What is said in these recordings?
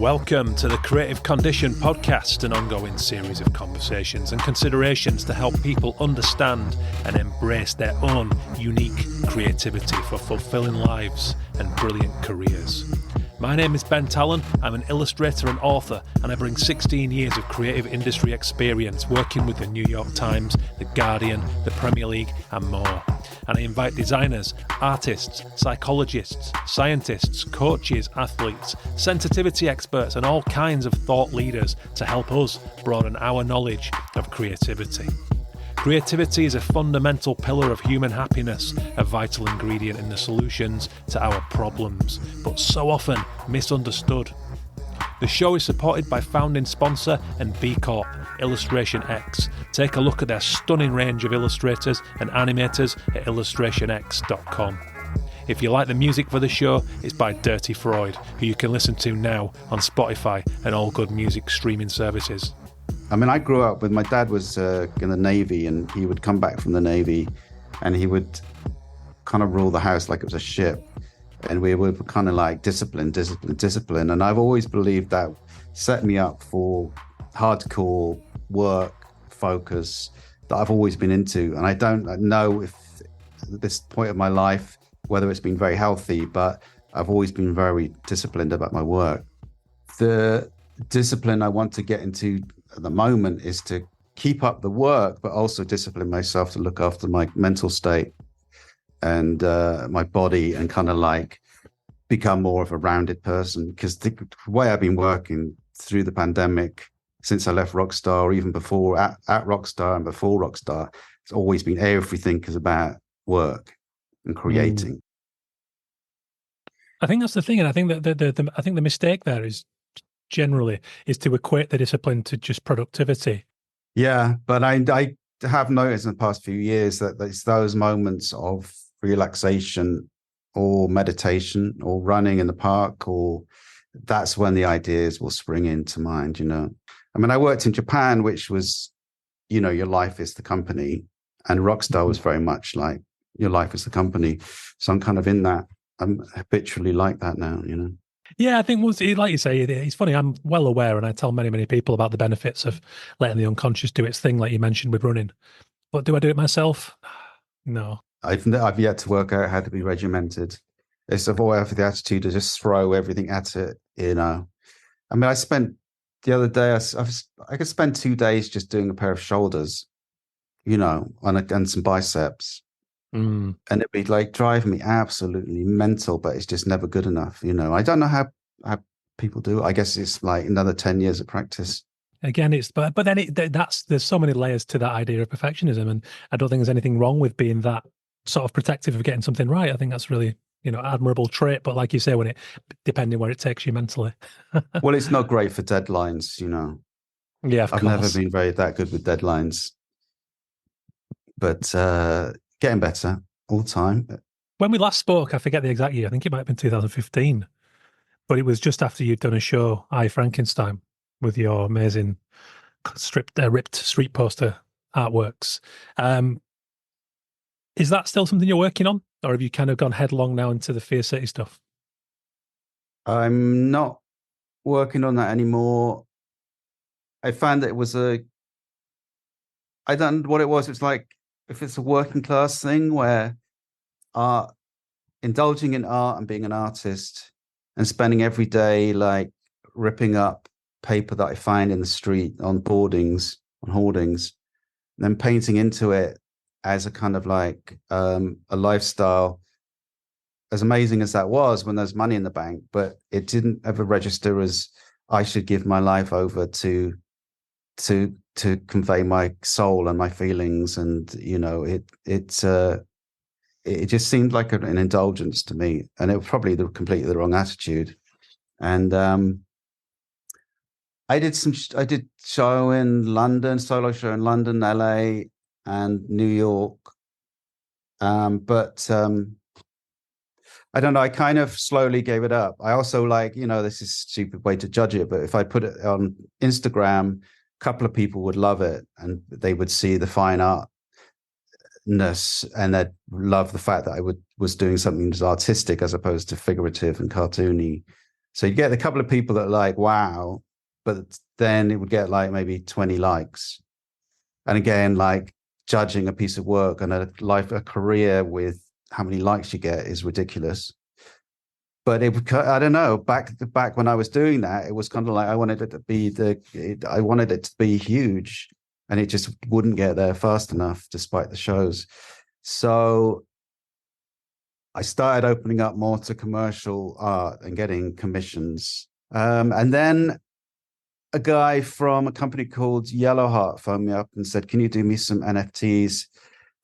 Welcome to the Creative Condition podcast, an ongoing series of conversations and considerations to help people understand and embrace their own unique creativity for fulfilling lives and brilliant careers. My name is Ben Talon. I'm an illustrator and author, and I bring 16 years of creative industry experience working with the New York Times, The Guardian, the Premier League, and more. And I invite designers, artists, psychologists, scientists, coaches, athletes, sensitivity experts, and all kinds of thought leaders to help us broaden our knowledge of creativity. Creativity is a fundamental pillar of human happiness, a vital ingredient in the solutions to our problems, but so often misunderstood. The show is supported by founding sponsor and B Corp, Illustration X. Take a look at their stunning range of illustrators and animators at illustrationx.com. If you like the music for the show, it's by Dirty Freud, who you can listen to now on Spotify and all good music streaming services. I mean, I grew up with, my dad was in the Navy, and he would come back from the Navy and he would kind of rule the house like it was a ship. And we were kind of like discipline. And I've always believed that set me up for hardcore work, focus that I've always been into. And I don't know if at this point of my life, whether it's been very healthy, but I've always been very disciplined about my work. The discipline I want to get into at the moment is to keep up the work, but also discipline myself to look after my mental state and my body, and kind of like become more of a rounded person. Because the way I've been working through the pandemic, since I left Rockstar, or even before at Rockstar and before Rockstar, it's always been everything is about work and creating. I think that's the thing, and I think that I think the mistake there is generally is to equate the discipline to just productivity. Yeah, but I have noticed in the past few years that it's those moments of relaxation or meditation or running in the park, or that's when the ideas will spring into mind, you know. I mean, I worked in Japan, which was, you know, your life is the company, and Rockstar was very much like your life is the company. So I'm kind of in that. I'm habitually like that now, you know. Yeah, I think, like you say, it's funny. I'm well aware, and I tell many people about the benefits of letting the unconscious do its thing, like you mentioned with running. But do I do it myself? No. I've yet to work out how to be regimented. It's I've always had the attitude to just throw everything at it, you know. I mean, I spent the other day, I could spend 2 days just doing a pair of shoulders, you know, and some biceps. And it'd be like driving me absolutely mental, but it's just never good enough, you know. I don't know how people do it. I guess it's like another 10 years of practice. Again, but then there's so many layers to that idea of perfectionism, and I don't think there's anything wrong with being that sort of protective of getting something right. I think that's really, you know, admirable trait. But like you say, when depending where it takes you mentally. Well, it's not great for deadlines, you know. Yeah, I've never been that good with deadlines, but getting better all the time. When we last spoke, I forget the exact year. I think it might have been 2015, but it was just after you'd done a show, I, Frankenstein, with your amazing ripped street poster artworks. Is that still something you're working on, or have you kind of gone headlong now into the Fear City stuff? I'm not working on that anymore. I found that it was I don't know what it was. It's like, if it's a working class thing where indulging in art and being an artist and spending every day like ripping up paper that I find in the street on hoardings, and then painting into it as a kind of like a lifestyle, as amazing as that was when there's money in the bank, but it didn't ever register as I should give my life over to convey my soul and my feelings. And, you know, it just seemed like an indulgence to me, and it was probably completely the wrong attitude. And I did show in London, solo show in London, LA, and New York. But I don't know, I kind of slowly gave it up. I also, like, you know, this is a stupid way to judge it, but if I put it on Instagram, a couple of people would love it and they would see the fine artness, and they'd love the fact that I was doing something that's artistic as opposed to figurative and cartoony. So you get a couple of people that are like, wow, but then it would get like maybe 20 likes. And again, like judging a piece of work and a career with how many likes you get is ridiculous. But I don't know, back when I was doing that, it was kind of like I wanted it to be I wanted it to be huge, and it just wouldn't get there fast enough despite the shows. So I started opening up more to commercial art and getting commissions. And then a guy from a company called Yellowheart phoned me up and said, "Can you do me some NFTs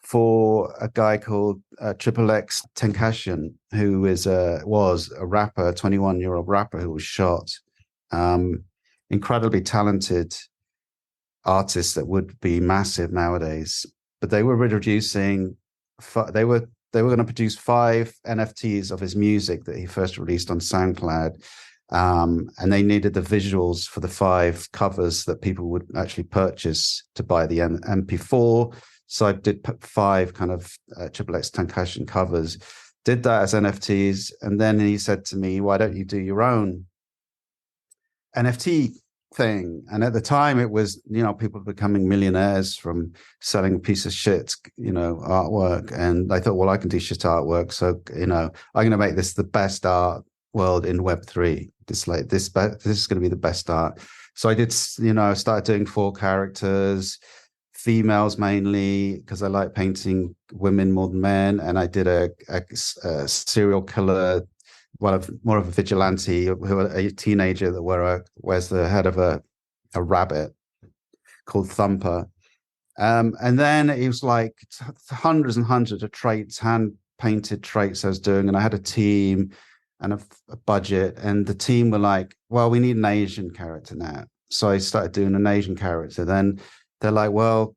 for a guy called Triple X Tenkashian, who was a rapper, a 21-year-old rapper who was shot. Incredibly talented artist that would be massive nowadays. But they were reducing. They were going to produce 5 NFTs of his music that he first released on SoundCloud. And they needed the visuals for the 5 covers that people would actually purchase to buy the MP4. So I did 5 kind of Triple X Tenkashian covers, did that as NFTs. And then he said to me, "Why don't you do your own NFT thing?" And at the time it was, people becoming millionaires from selling a piece of shit, artwork. And I thought, well, I can do shit artwork. So, I'm going to make this the best art world in Web3. This is going to be the best art. So I did, started doing 4 characters, females mainly, because I like painting women more than men. And I did a serial killer, more of a vigilante, a teenager that wears the head of a rabbit called Thumper. And then it was like hundreds and hundreds of traits, hand painted traits I was doing. And I had a team and a budget, and the team were like, "Well, we need an Asian character now." So I started doing an Asian character. Then they're like, "Well,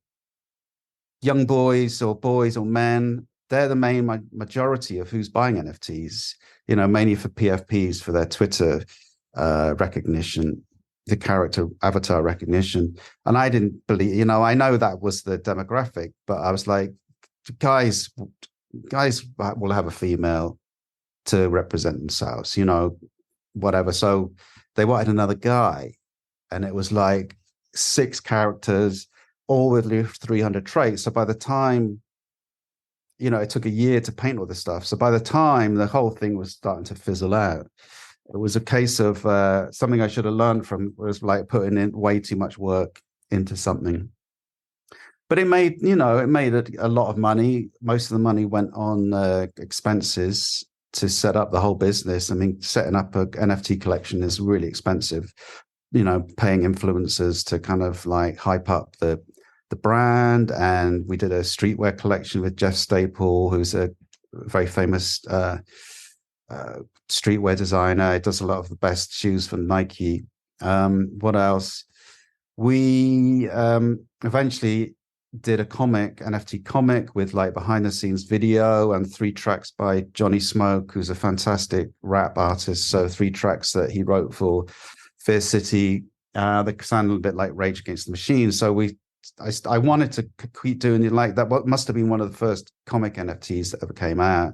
young boys or men, they're the main majority of who's buying NFTs, mainly for PFPs, for their Twitter recognition, the character avatar recognition." And I didn't believe, I know that was the demographic, but I was like, guys will have a female to represent themselves, whatever. So they wanted another guy, and it was like 6 characters, all with 300 traits. So by the time, it took a year to paint all this stuff. So by the time the whole thing was starting to fizzle out, it was a case of something I should have learned from, was like putting in way too much work into something. But it made a lot of money. Most of the money went on expenses to set up the whole business. I mean, setting up an NFT collection is really expensive. Paying influencers to kind of like hype up the brand. And we did a streetwear collection with Jeff Staple, who's a very famous streetwear designer. He does a lot of the best shoes for Nike. What else? We eventually did a NFT comic with like behind the scenes video and 3 tracks by Johnny Smoke, who's a fantastic rap artist. So 3 tracks that he wrote for Fear City. They sound a little bit like Rage Against the Machine. So I wanted to keep doing it like that. What must have been one of the first comic NFTs that ever came out.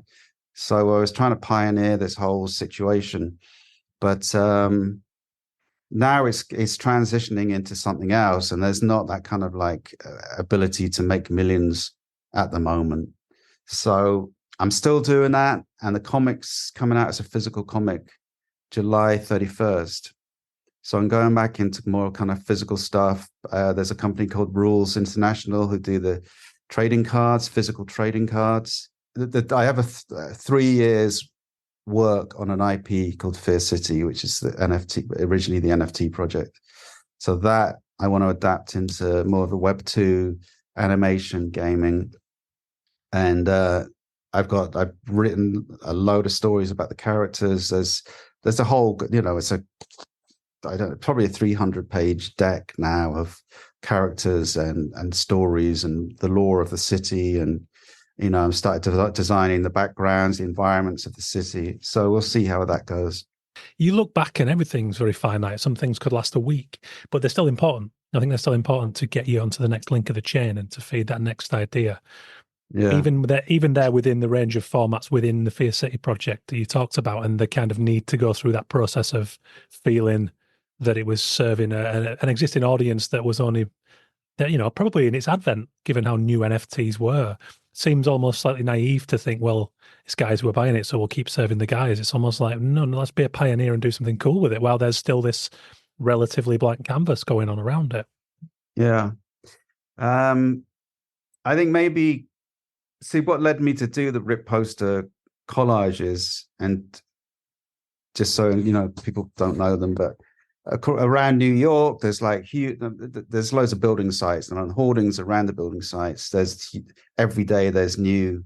So I was trying to pioneer this whole situation, but now it's transitioning into something else, and there's not that kind of like ability to make millions at the moment. So I'm still doing that, and the comic's coming out as a physical comic July 31st. So I'm going back into more kind of physical stuff. There's a company called Rules International who do the trading cards, physical trading cards. I have 3 years work on an IP called Fear City, which is originally the NFT project. So that I want to adapt into more of a Web2 animation gaming. And I've written a load of stories about the characters. There's a whole, it's probably a 300-page deck now of characters and stories and the lore of the city. And I'm started designing the backgrounds, the environments of the city. So we'll see how that goes. You look back and everything's very finite. Some things could last a week, but they're still important. I think they're still important to get you onto the next link of the chain and to feed that next idea. Yeah. even there within the range of formats within the Fear City project that you talked about, and the kind of need to go through that process of feeling that it was serving an existing audience that was only, that, probably in its advent, given how new NFTs were. Seems almost slightly naive to think, well, it's guys who are buying it, so we'll keep serving the guys. It's almost like, no, let's be a pioneer and do something cool with it while there's still this relatively blank canvas going on around it. Yeah. I think maybe, see, what led me to do the rip poster collages, and just so people don't know them, but around New York, there's like there's loads of building sites, and on hoardings around the building sites, every day there's new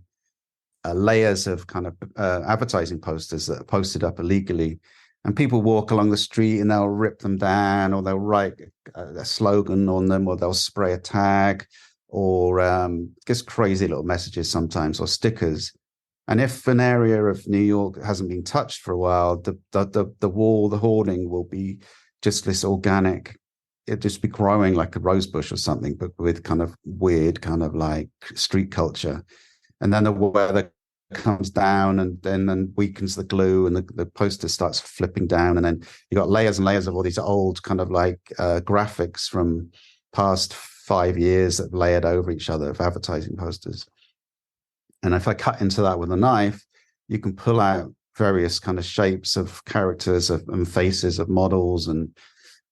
layers of kind of advertising posters that are posted up illegally, and people walk along the street and they'll rip them down, or they'll write a slogan on them, or they'll spray a tag, or just crazy little messages sometimes, or stickers. And if an area of New York hasn't been touched for a while, the wall, the hoarding will be just this organic, it'd just be growing like a rose bush or something, but with kind of weird kind of like street culture. And then the weather comes down and then weakens the glue, and the poster starts flipping down. And then you got layers and layers of all these old kind of like graphics from past 5 years that layered over each other of advertising posters. And if I cut into that with a knife, you can pull out various kind of shapes of characters and faces of models and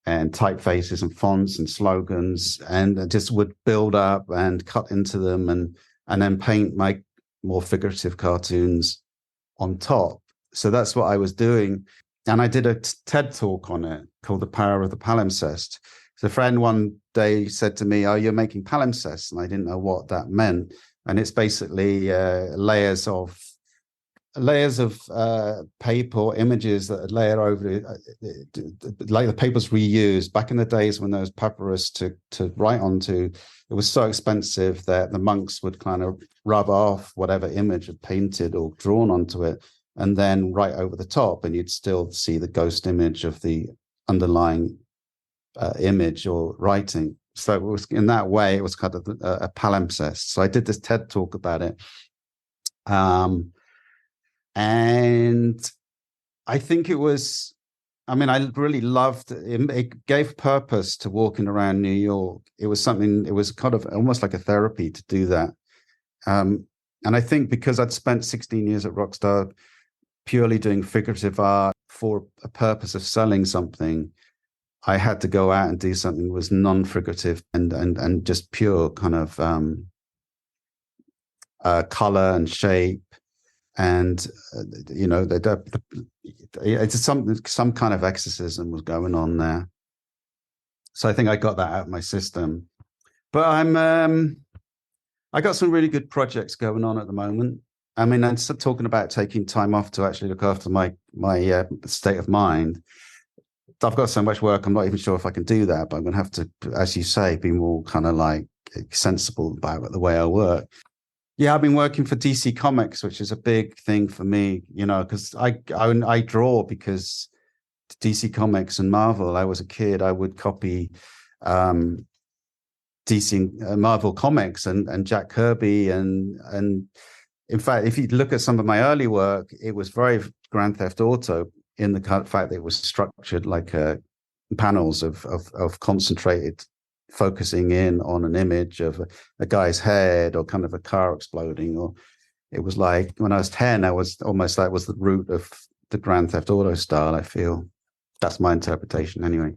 typefaces and fonts and slogans, and it just would build up and cut into them, and then paint my more figurative cartoons on top. So that's what I was doing. And I did a TED talk on it called The Power of the Palimpsest. So a friend one day said to me, "Oh, you're making palimpsests," and I didn't know what that meant. And it's basically layers of paper or images that are layered over, like the paper's reused. Back in the days when there was papyrus to write onto, it was so expensive that the monks would kind of rub off whatever image had painted or drawn onto it, and then write over the top, and you'd still see the ghost image of the underlying image or writing. So it was, in that way, it was kind of a palimpsest. So I did this TED talk about it. And I think it was, I really loved it. It gave purpose to walking around New York. It was kind of almost like a therapy to do that. And I think because I'd spent 16 years at Rockstar purely doing figurative art for a purpose of selling something, I had to go out and do something that was non-figurative and just pure kind of color and shape, and it's some kind of exorcism was going on there. So I think I got that out of my system. But I got some really good projects going on at the moment. I'm still talking about taking time off to actually look after my state of mind. I've got so much work, I'm not even sure if I can do that, but I'm going to have to, as you say, be more kind of like sensible about the way I work. Yeah, I've been working for DC Comics, which is a big thing for me, because I draw because DC Comics and Marvel. I was a kid, I would copy DC Marvel comics and Jack Kirby, and in fact, if you look at some of my early work, it was very Grand Theft Auto, in the fact that it was structured like panels of concentrated focusing in on an image of a guy's head or kind of a car exploding. Or it was like, when I was 10, I was almost, that was the root of the Grand Theft Auto style, I feel. That's my interpretation anyway.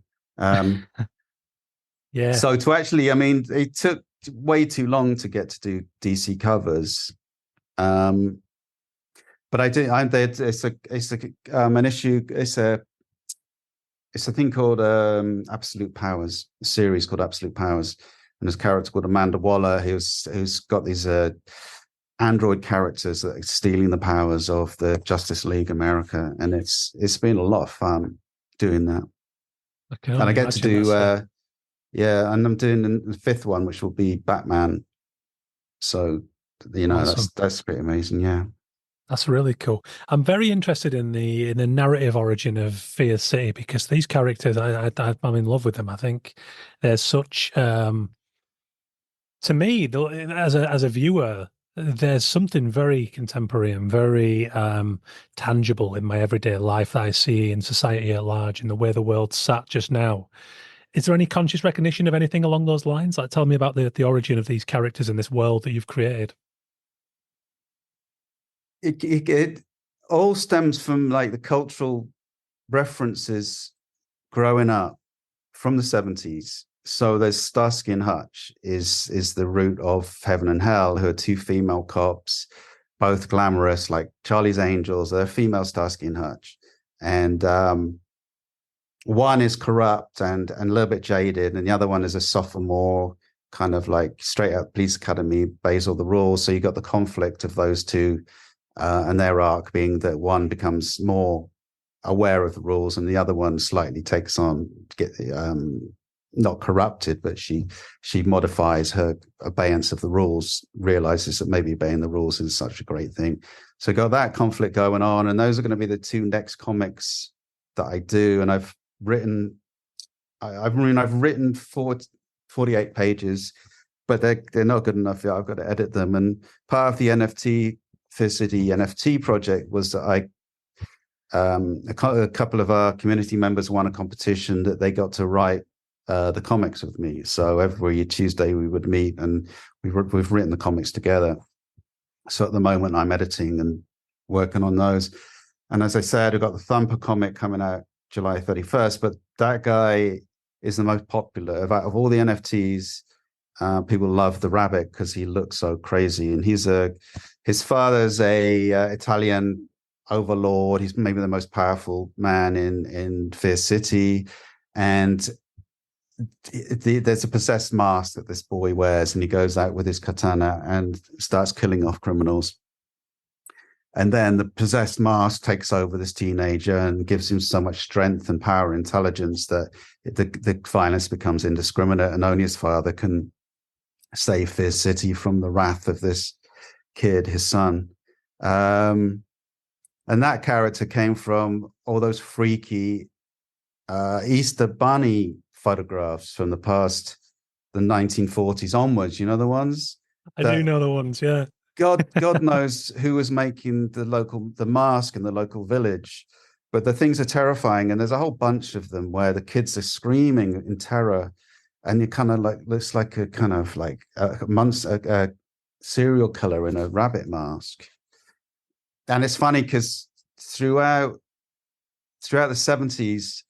Yeah. So to actually, it took way too long to get to do DC covers. But I did. It's an issue. It's a thing called Absolute Powers. A series called Absolute Powers, and there's a character called Amanda Waller who's got these android characters that are stealing the powers of the Justice League America, and it's been a lot of fun doing that. And I get to do and I'm doing the fifth one, which will be Batman. So awesome. that's pretty amazing. Yeah. That's really cool. I'm very interested in the narrative origin of Fear City, because these characters, I'm in love with them. I think they're such, to me, as a viewer, There's something very contemporary and very tangible in my everyday life that I see in society at large, in the way the world's sat just now. Is there any conscious recognition of anything along those lines? Like, tell me about the origin of these characters in this world that you've created. It all stems from like the cultural references growing up from the 70s. So there's Starsky and Hutch is the root of Heaven and Hell, who are two female cops, both glamorous, like Charlie's Angels. They're female Starsky and Hutch. And one is corrupt and a little bit jaded, and the other one is a sophomore, kind of like straight out police academy, obeys all the rules. So you got the conflict of those two, and their arc being that one becomes more aware of the rules and the other one slightly takes on, not corrupted, but she modifies her abeyance of the rules, realizes that maybe obeying the rules is such a great thing. So got that conflict going on, and those are going to be the two next comics that I do. And I've written 48 pages, but they're not good enough yet. I've got to edit them. And part of the Fear City NFT project was that a couple of our community members won a competition that they got to write the comics with me. So every Tuesday we would meet, and we've written the comics together. So at the moment I'm editing and working on those. And as I said, I've got the Thumper comic coming out July 31st, but that guy is the most popular. Out of all the NFTs, people love the rabbit because he looks so crazy. And his father's a Italian overlord. He's maybe the most powerful man in Fear City. And there's a possessed mask that this boy wears, and he goes out with his katana and starts killing off criminals. And then the possessed mask takes over this teenager and gives him so much strength and power, intelligence, that the violence becomes indiscriminate, and only his father can save Fear City from the wrath of this kid, his son. And that character came from all those freaky Easter Bunny photographs from the past, the 1940s onwards. You know the ones? I do know the ones, yeah. God knows who was making the mask in the local village, but the things are terrifying. And there's a whole bunch of them where the kids are screaming in terror, and you kind of like looks like a kind of like a serial killer in a rabbit mask. And it's funny because throughout the 70s,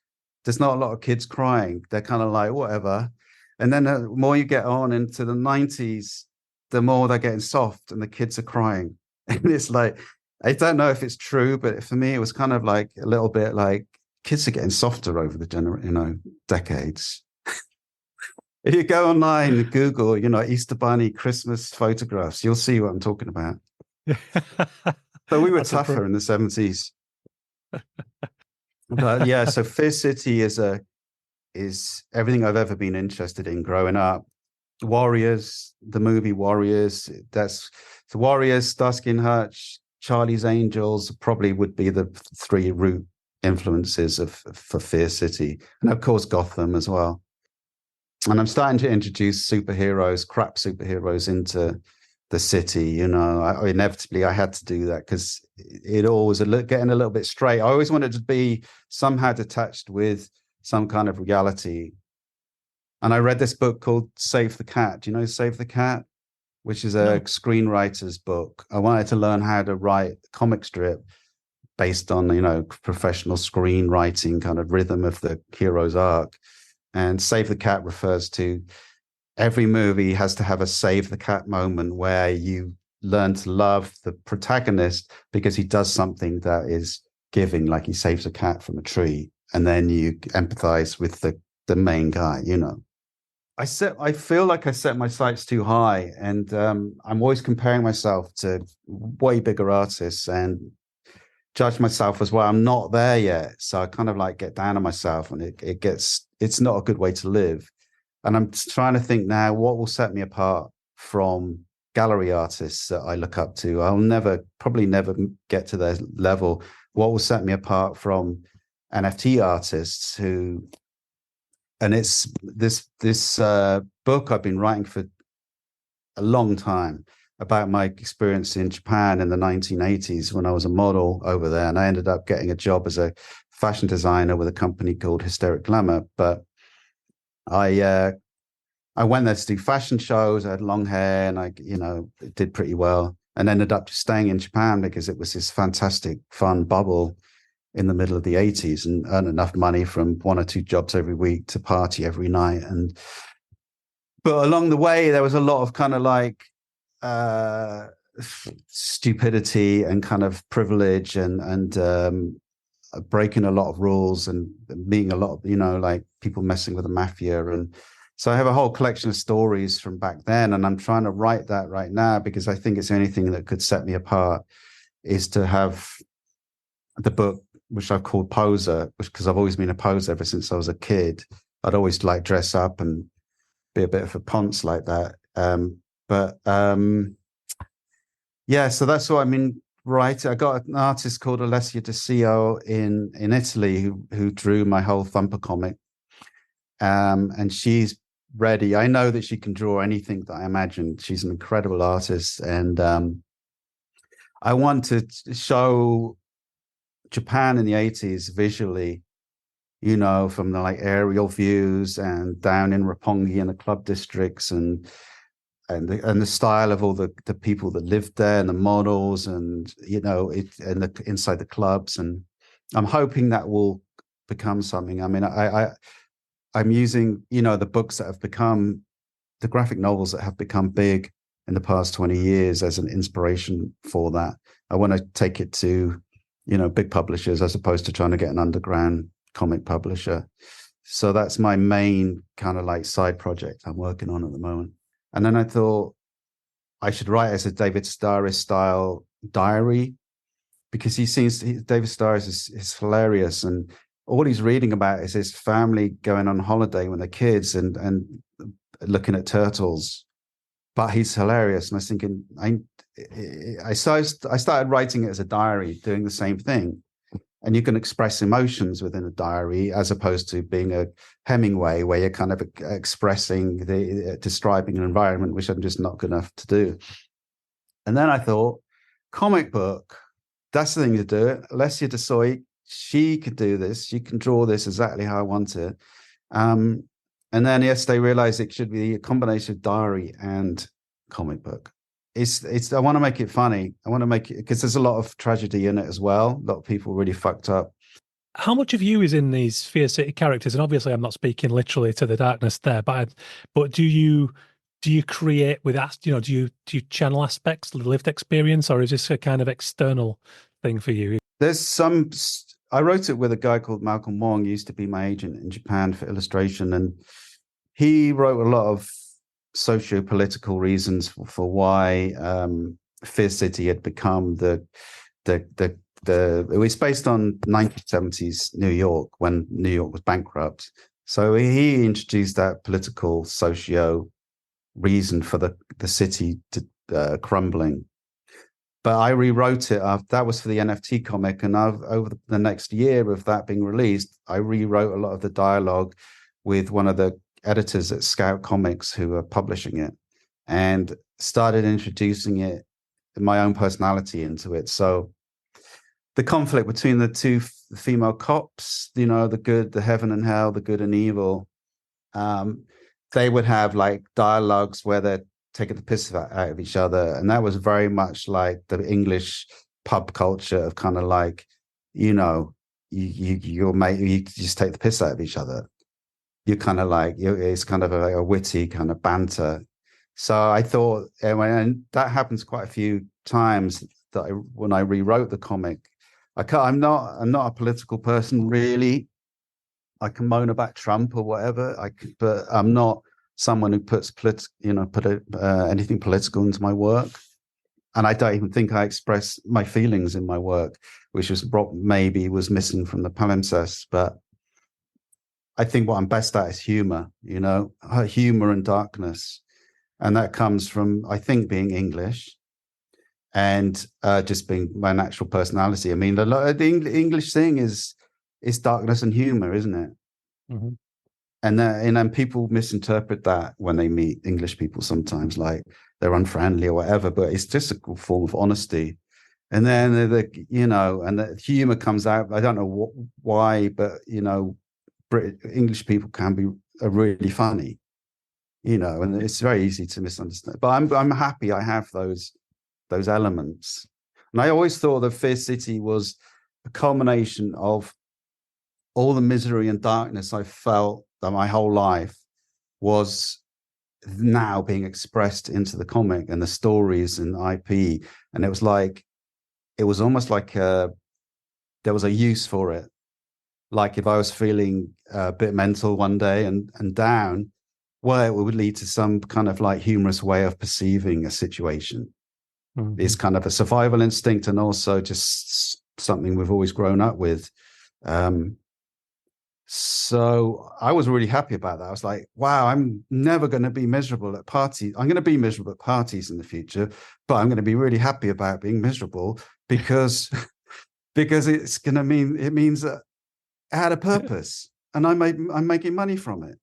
there's not a lot of kids crying. They're kind of like whatever. And then the more you get on into the 90s, the more they're getting soft and the kids are crying. And it's like, I don't know if it's true, but for me, it was kind of like a little bit like kids are getting softer over the decades. If you go online and Google, Easter Bunny Christmas photographs, you'll see what I'm talking about. So we were tougher in the 70s. But yeah, so Fear City is everything I've ever been interested in growing up. Warriors, the movie Warriors, that's the Warriors, Starsky and Hutch, Charlie's Angels probably would be the three root influences for Fear City, and of course Gotham as well. And I'm starting to introduce crap superheroes into the city. Inevitably I had to do that because it all was getting a little bit straight. I always wanted to be somehow detached with some kind of reality. And I read this book called Save the Cat. Do you know Save the Cat? Which is a screenwriter's book. I wanted to learn how to write a comic strip based on, professional screenwriting kind of rhythm of the hero's arc. And Save the Cat refers to every movie has to have a Save the Cat moment where you learn to love the protagonist because he does something that is giving, like he saves a cat from a tree. And then you empathize with the main guy, I feel like I set my sights too high, and I'm always comparing myself to way bigger artists and judge myself as well. I'm not there yet, so I kind of like get down on myself, and it's not a good way to live. And I'm trying to think now, what will set me apart from gallery artists that I look up to? I'll probably never get to their level. What will set me apart from NFT artists who? And it's this book I've been writing for a long time. about my experience in Japan in the 1980s when I was a model over there, and I ended up getting a job as a fashion designer with a company called Hysteric Glamour. But I went there to do fashion shows. I had long hair, and I did pretty well, and ended up just staying in Japan because it was this fantastic, fun bubble in the middle of the 80s, and earn enough money from 1 or 2 jobs every week to party every night. But along the way, there was a lot of kind of like stupidity and kind of privilege and breaking a lot of rules and meeting a lot of, like people messing with the mafia. And so I have a whole collection of stories from back then, and I'm trying to write that right now because I think it's the only thing that could set me apart is to have the book, which I've called Poser, because I've always been a poser ever since I was a kid. I'd always like dress up and be a bit of a ponce like that. Yeah, so that's what I mean. Right, I got an artist called Alessia DeCio in Italy who drew my whole Thumper comic, and she's ready. I know that she can draw anything that I imagine. She's an incredible artist, and I want to show Japan in the 80s visually, from the like aerial views and down in Roppongi and the club districts and the style of all the people that lived there and the models and inside the clubs. And I'm hoping that will become something. I mean, I'm using the books that have become the graphic novels that have become big in the past 20 years as an inspiration for that. I want to take it to big publishers as opposed to trying to get an underground comic publisher. So that's my main kind of like side project I'm working on at the moment. And then I thought I should write as a David Starris style diary, because David Starris is hilarious, and all he's reading about is his family going on holiday when they're kids and looking at turtles. But he's hilarious, and I was thinking I started writing it as a diary, doing the same thing. And you can express emotions within a diary as opposed to being a Hemingway where you're kind of describing an environment, which I'm just not good enough to do. And then I thought, comic book, that's the thing to do it. Alessia DeCio, she could do this. She can draw this exactly how I want it. And then yesterday realized it should be a combination of diary and comic book. I want to make it funny. I want to make it because there's a lot of tragedy in it as well. A lot of people really fucked up. How much of you is in these Fear City characters? And obviously, I'm not speaking literally to the darkness there, but do you create with do you channel aspects, the lived experience, or is this a kind of external thing for you? I wrote it with a guy called Malcolm Wong, used to be my agent in Japan for illustration, and he wrote a lot of socio-political reasons for why Fear City had become it was based on 1970s New York when New York was bankrupt. So he introduced that political socio reason for the city to crumbling. But I rewrote it. That was for the NFT comic, and over the next year of that being released, I rewrote a lot of the dialogue with one of the editors at Scout Comics who are publishing it, and started introducing it, my own personality into it. So the conflict between the two female cops, the good, the heaven and hell, the good and evil, they would have like dialogues where they're taking the piss out of each other. And that was very much like the English pub culture of kind of like, you just take the piss out of each other. You're kind of like, it's kind of a witty kind of banter. So I thought, and that happens quite a few times when I rewrote the comic. I'm not a political person really. I can moan about Trump or whatever. But I'm not someone who puts anything political into my work. And I don't even think I express my feelings in my work, which was maybe was missing from the palimpsest. But I think what I'm best at is humor, humor and darkness. And that comes from, I think, being English and just being my natural personality. I mean, the English thing is darkness and humor, isn't it? Mm-hmm. and then people misinterpret that when they meet English people sometimes, like they're unfriendly or whatever, but it's just a form of honesty. And then and the humor comes out. I don't know why, but English people are really funny, and it's very easy to misunderstand. But I'm happy I have those elements. And I always thought that Fear City was a culmination of all the misery and darkness I felt that my whole life was now being expressed into the comic and the stories and IP. And it was almost like there was a use for it. Like if I was feeling a bit mental one day and down, well, it would lead to some kind of like humorous way of perceiving a situation. Mm-hmm. It's kind of a survival instinct and also just something we've always grown up with. So I was really happy about that. I was like, wow, I'm never going to be miserable at parties. I'm going to be miserable at parties in the future, but I'm going to be really happy about being miserable because it's going to means that it had a purpose and I'm making money from it.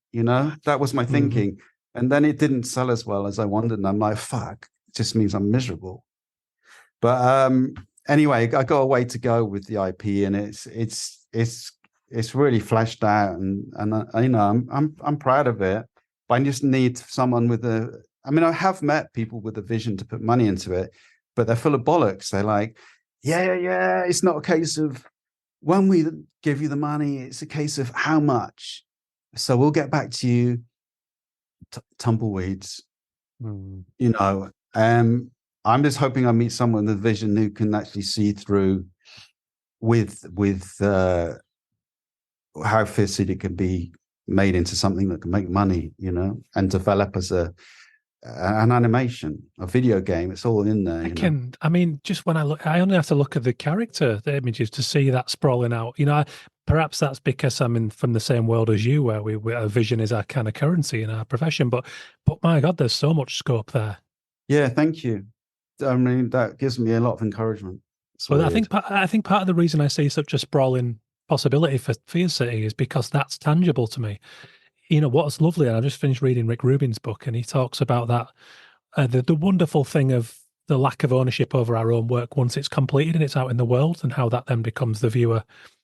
That was my thinking. Mm-hmm. And then it didn't sell as well as I wanted. And I'm like, fuck, it just means I'm miserable. But anyway, I got a way to go with the IP, and it's really fleshed out, and I'm proud of it. But I just need someone I have met people with a vision to put money into it, but they're full of bollocks. They're like, yeah, it's not a case of when we give you the money, it's a case of how much. So we'll get back to you, tumbleweeds. I'm just hoping I meet someone with a vision who can actually see through with how Fear City can be made into something that can make money, and develop as an animation, a video game. It's all in there. Just when I look, I only have to look at the images to see that sprawling out. Perhaps that's because I'm from the same world as you, where our vision is our kind of currency in our profession. But my God, there's so much scope there. Yeah, thank you. That gives me a lot of encouragement. Well, I think part of the reason I see such a sprawling possibility for Fear City is because that's tangible to me. What's lovely, and I just finished reading Rick Rubin's book, and he talks about that the wonderful thing of the lack of ownership over our own work once it's completed and it's out in the world, and how that then becomes the viewer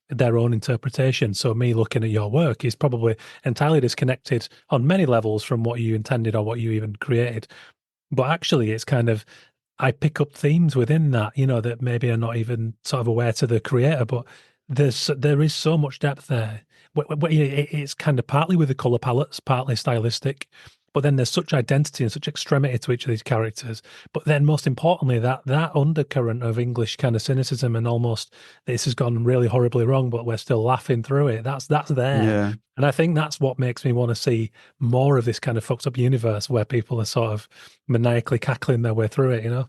their own interpretation. So me looking at your work is probably entirely disconnected on many levels from what you intended or what you even created. But actually, it's kind of, I pick up themes within that, that maybe are not even sort of aware to the creator, but there is so much depth there. It's kind of partly with the color palettes, partly stylistic, but then there's such identity and such extremity to each of these characters. But then most importantly, that undercurrent of English kind of cynicism and almost this has gone really horribly wrong, but we're still laughing through it. That's there. Yeah. And I think that's what makes me want to see more of this kind of fucked up universe where people are sort of maniacally cackling their way through it,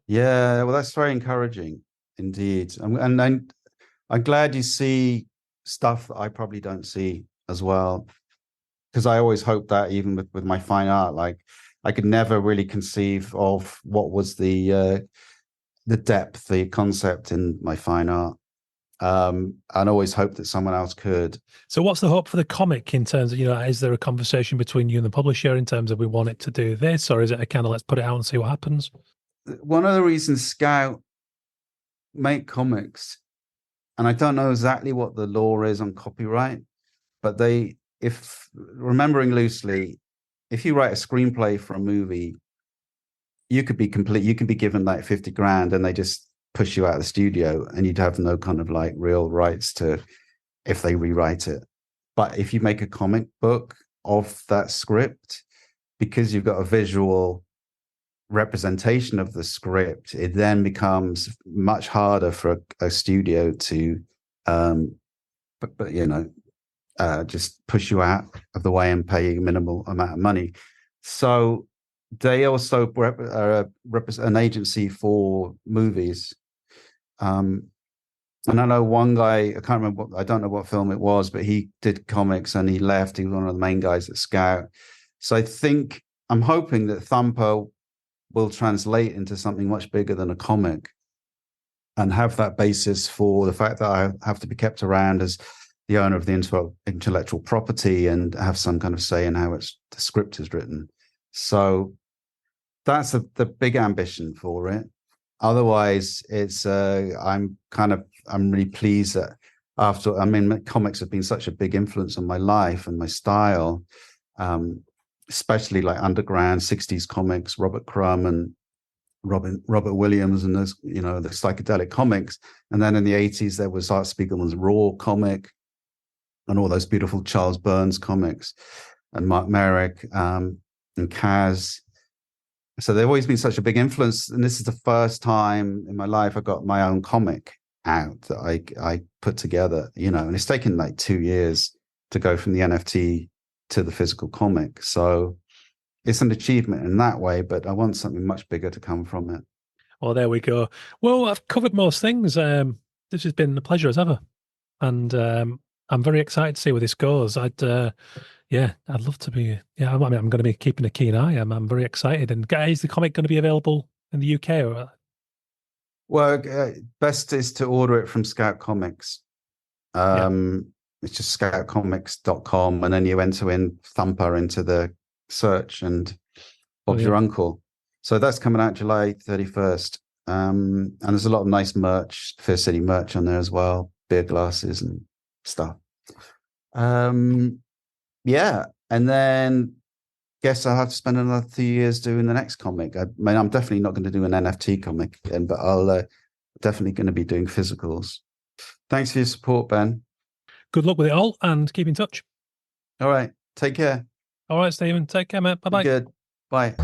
Yeah, well, that's very encouraging indeed. And I'm glad you see stuff that I probably don't see as well. Because I always hope that even with my fine art, like I could never really conceive of what was the depth, the concept in my fine art. And always hope that someone else could. So what's the hope for the comic in terms of, is there a conversation between you and the publisher in terms of we want it to do this, or is it a kind of let's put it out and see what happens? One of the reasons Scout make comics, and I don't know exactly what the law is on copyright, but if remembering loosely, if you write a screenplay for a movie, you could be given like 50 grand and they just push you out of the studio and you'd have no kind of like real rights to if they rewrite it. But if you make a comic book of that script, because you've got a visual representation of the script, it then becomes much harder for a studio to just push you out of the way and pay you a minimal amount of money. So they also represent an agency for movies. And I know one guy, I don't know what film it was, but he did comics and he left. He was one of the main guys at Scout. So I'm hoping that Thumper will translate into something much bigger than a comic and have that basis for the fact that I have to be kept around as the owner of the intellectual property and have some kind of say in how the script is written. So that's the big ambition for it. Otherwise, it's I'm really pleased that comics have been such a big influence on my life and my style, especially like underground 60s comics, Robert Crumb and Robert Williams and those, the psychedelic comics. And then in the 80s, there was Art Spiegelman's Raw comic and all those beautiful Charles Burns comics and Mark Merrick and Kaz. So they've always been such a big influence. And this is the first time in my life I got my own comic out that I put together, and it's taken like 2 years to go from the NFT to the physical comic. So it's an achievement in that way, but I want something much bigger to come from it. Well, there we go. Well, I've covered most things. This has been a pleasure as ever. And I'm very excited to see where this goes. I'd love to be. Yeah, I'm going to be keeping a keen eye. I'm very excited. And is the comic going to be available in the UK? Or? Well, best is to order it from Scout Comics. It's just scoutcomics.com, and then you enter in Thumper into the search, and Bob's your uncle. So that's coming out July 31st. And there's a lot of nice merch, Fair City merch on there as well, beer glasses and stuff. And then guess I'll have to spend another 2 years doing the next comic. I mean, I'm definitely not going to do an NFT comic again, but I'll definitely going to be doing physicals. Thanks for your support, Ben. Good luck with it all, and keep in touch. All right. Take care. All right, Stephen. Take care, mate. Bye-bye. Good. Bye.